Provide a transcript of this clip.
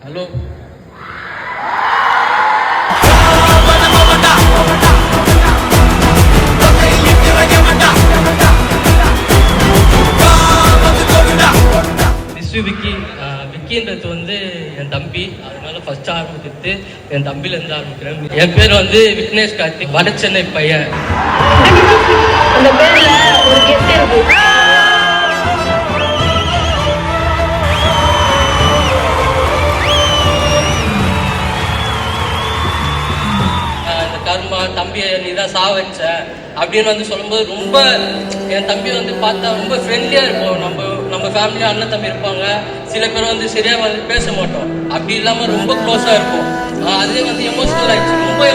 Hello விக்கின்றது வந்து என் தம்பி, அதனால ஃபர்ஸ்ட் ஆரம்பிக்கிறது என் தம்பிலேருந்து ஆரம்பிக்கிறேன். என் பேர் வந்து விக்னேஷ் கார்த்திக், வட சென்னை பையன். அந்த பேர்ல ஒரு கெத்து இருக்கு. கர்மா தம்பியை நீ தான் சா வச்ச அப்படின்னு வந்து சொல்லும்போது ரொம்ப என் தம்பி வந்து பார்த்தா ரொம்ப ஃப்ரெண்ட்லியாக இருப்போம். நம்ம ஃபேமிலியாக அண்ணன் தம்பி இருப்பாங்க, சில பேர் வந்து சரியாக வந்து பேச மாட்டோம், அப்படி இல்லாமல் ரொம்ப க்ளோஸாக இருக்கும். அதே வந்து எமோஷனல் ஆகிடுச்சு, ரொம்ப